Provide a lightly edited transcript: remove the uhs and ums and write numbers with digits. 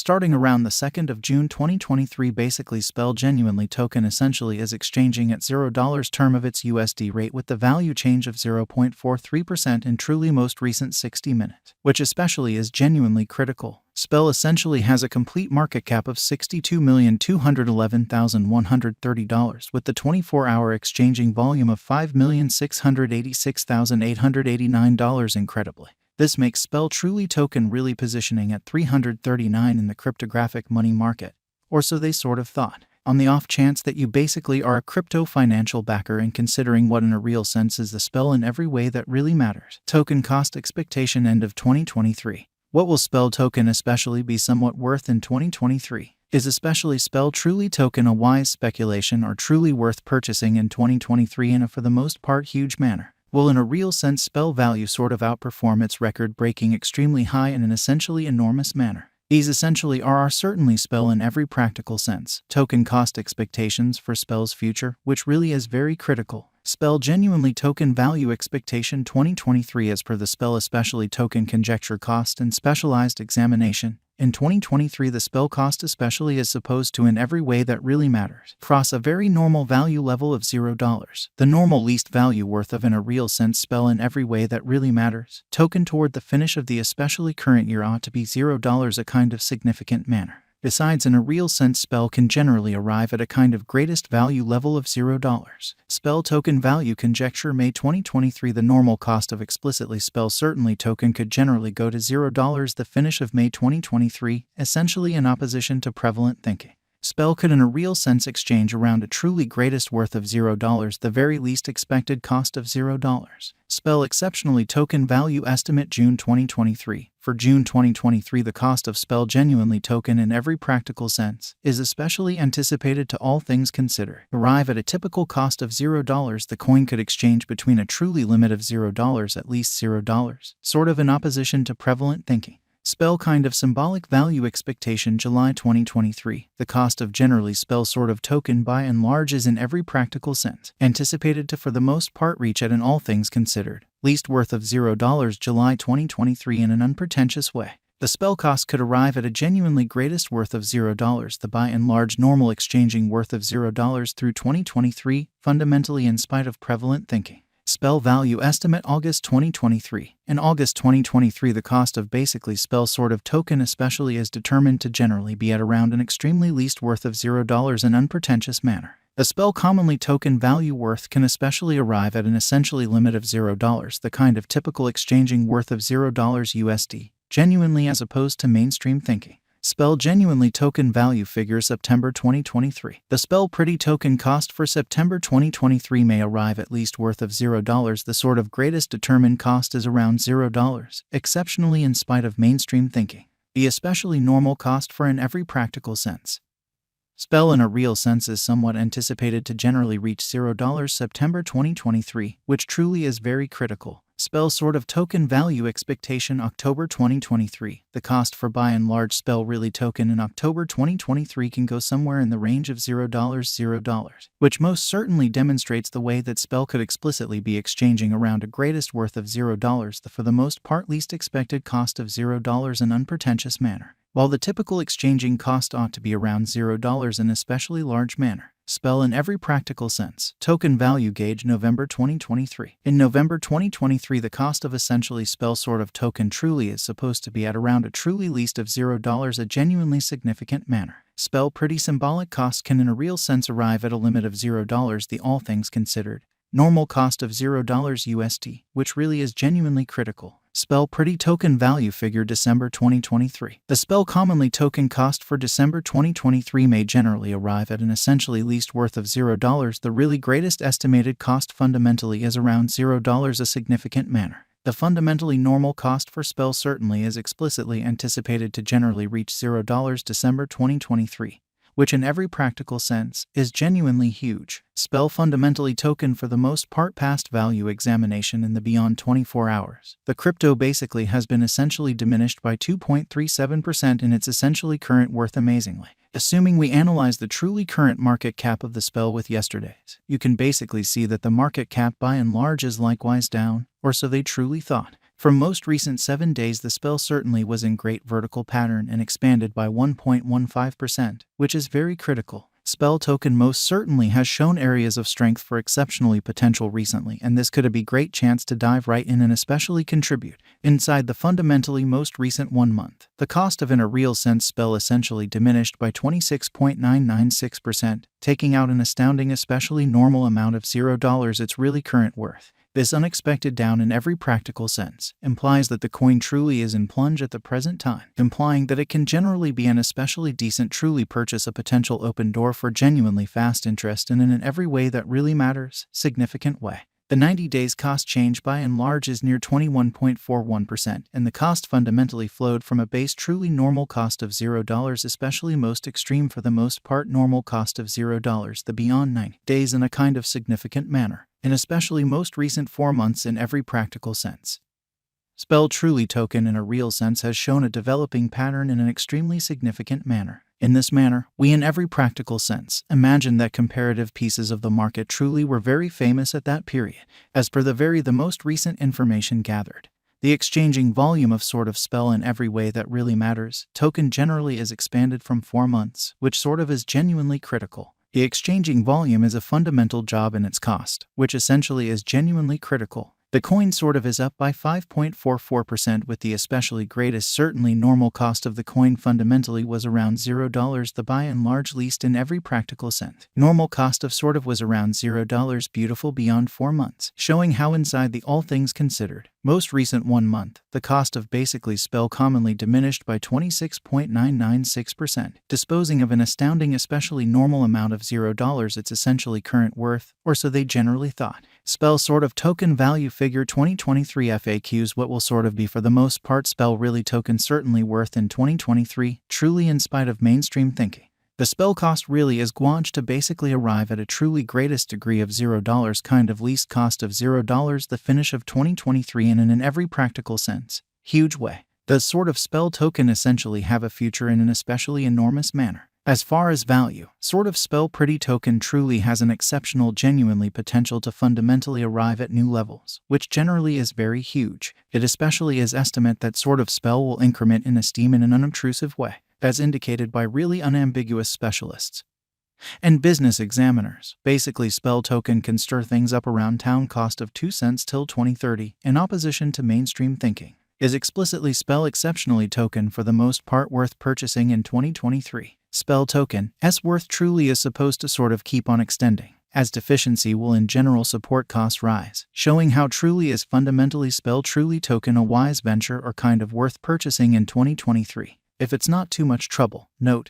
Starting around the 2nd of June 2023, basically Spell genuinely token essentially is exchanging at $0 term of its USD rate with the value change of 0.43% in truly most recent 60 minutes, which especially is genuinely critical. Spell essentially has a complete market cap of $62,211,130 with the 24-hour exchanging volume of $5,686,889 incredibly. This makes Spell truly token really positioning at 339 in the cryptographic money market, or so they sort of thought. On the off chance that you basically are a crypto financial backer and considering what in a real sense is the Spell in every way that really matters. Token cost expectation end of 2023. What will Spell token especially be somewhat worth in 2023? Is especially Spell truly token a wise speculation or truly worth purchasing in 2023 in a for the most part huge manner? Will in a real sense Spell value sort of outperform its record-breaking extremely high in an essentially enormous manner? These essentially are certainly Spell in every practical sense. Token cost expectations for Spell's future, which really is very critical. Spell genuinely token value expectation 2023 as per the Spell especially token conjecture cost and specialized examination. In 2023 the Spell cost especially is supposed to in every way that really matters cross a very normal value level of $0. The normal least value worth of in a real sense Spell in every way that really matters. Token toward the finish of the especially current year ought to be $0 a kind of significant manner. Besides, in a real sense Spell can generally arrive at a kind of greatest value level of $0. Spell token value conjecture May 2023 the normal cost of explicitly Spell certainly token could generally go to $0 the finish of May 2023, essentially in opposition to prevalent thinking. Spell could in a real sense exchange around a truly greatest worth of $0 the very least expected cost of $0. Spell exceptionally token value estimate June 2023. For June 2023 the cost of Spell genuinely token in every practical sense is especially anticipated to all things considered arrive at a typical cost of $0. The coin could exchange between a truly limit of $0 at least $0, sort of in opposition to prevalent thinking. Spell kind of symbolic value expectation July 2023. The cost of generally Spell sort of token by and large is in every practical sense anticipated to for the most part reach at an all things considered least worth of $0 July 2023 in an unpretentious way. The Spell cost could arrive at a genuinely greatest worth of $0 the by and large normal exchanging worth of $0 through 2023 fundamentally in spite of prevalent thinking. Spell value estimate August 2023. In August 2023 the cost of basically Spell sort of token especially is determined to generally be at around an extremely least worth of $0 in unpretentious manner. The Spell commonly token value worth can especially arrive at an essentially limit of $0 the kind of typical exchanging worth of $0 USD, genuinely as opposed to mainstream thinking. Spell genuinely token value figure September 2023. The Spell pretty token cost for September 2023 may arrive at least worth of $0. The sort of greatest determined cost is around $0, exceptionally in spite of mainstream thinking. The especially normal cost for in every practical sense. Spell in a real sense is somewhat anticipated to generally reach $0 September 2023, which truly is very critical. Spell sort of token value expectation October 2023. The cost for by and large Spell really token in October 2023 can go somewhere in the range of $0, which most certainly demonstrates the way that Spell could explicitly be exchanging around a greatest worth of $0 the for the most part least expected cost of $0 in unpretentious manner, while the typical exchanging cost ought to be around $0 in especially large manner. Spell in every practical sense. Token value gauge November 2023. In November 2023 the cost of essentially Spell sort of token truly is supposed to be at around a truly least of $0 a genuinely significant manner. Spell pretty symbolic cost can in a real sense arrive at a limit of $0 the all things considered normal cost of $0 USD, which really is genuinely critical. Spell pretty token value figure December 2023. The Spell commonly token cost for December 2023 may generally arrive at an essentially least worth of $0. The really greatest estimated cost fundamentally is around $0 a significant manner. The fundamentally normal cost for Spell certainly is explicitly anticipated to generally reach $0 December 2023. Which in every practical sense is genuinely huge. Spell fundamentally token for the most part past value examination in the beyond 24 hours. The crypto basically has been essentially diminished by 2.37% in its essentially current worth amazingly. Assuming we analyze the truly current market cap of the Spell with yesterday's, you can basically see that the market cap by and large is likewise down, or so they truly thought. For most recent 7 days, the spell certainly was in great vertical pattern and expanded by 1.15%, which is very critical. Spell token most certainly has shown areas of strength for exceptionally potential recently, and this could be a great chance to dive right in and especially contribute. Inside the fundamentally most recent 1 month, the cost of in a real sense spell essentially diminished by 26.996%, taking out an astounding especially normal amount of $0 its really current worth. This unexpected down in every practical sense implies that the coin truly is in plunge at the present time, implying that it can generally be an especially decent truly purchase a potential open door for genuinely fast interest and in every way that really matters, significant way. The 90 days cost change by and large is near 21.41%, and the cost fundamentally flowed from a base truly normal cost of $0, especially most extreme for the most part normal cost of $0, the beyond 90 days in a kind of significant manner, in especially most recent 4 months in every practical sense. Spell truly token in a real sense has shown a developing pattern in an extremely significant manner. In this manner, we in every practical sense imagine that comparative pieces of the market truly were very famous at that period, as per the most recent information gathered. The exchanging volume of sort of spell in every way that really matters, token generally is expanded from 4 months, which sort of is genuinely critical. The exchanging volume is a fundamental job in its cost, which essentially is genuinely critical. The coin sort of is up by 5.44% with the especially greatest certainly normal cost of the coin fundamentally was around $0 the by and large least in every practical sense. Normal cost of sort of was around $0 beautiful beyond 4 months, showing how inside the all things considered, most recent 1 month, the cost of basically spell commonly diminished by 26.996%, disposing of an astounding especially normal amount of $0 its essentially current worth, or so they generally thought. Spell sort of token value figure 2023 FAQs what will sort of be for the most part spell really token certainly worth in 2023, truly in spite of mainstream thinking. The spell cost really is guanched to basically arrive at a truly greatest degree of $0 kind of least cost of $0 the finish of 2023 and in every practical sense, huge way. The sort of spell token essentially have a future in an especially enormous manner. As far as value, sort of spell pretty token truly has an exceptional genuinely potential to fundamentally arrive at new levels, which generally is very huge. It especially is estimate that sort of spell will increment in esteem in an unobtrusive way, as indicated by really unambiguous specialists and business examiners. Basically spell token can stir things up around town cost of 2 cents till 2030, in opposition to mainstream thinking. Is explicitly spell exceptionally token for the most part worth purchasing in 2023. Spell token S worth truly is supposed to sort of keep on extending, as deficiency will in general support costs rise, showing how truly is fundamentally spell truly token a wise venture or kind of worth purchasing in 2023. If it's not too much trouble, note,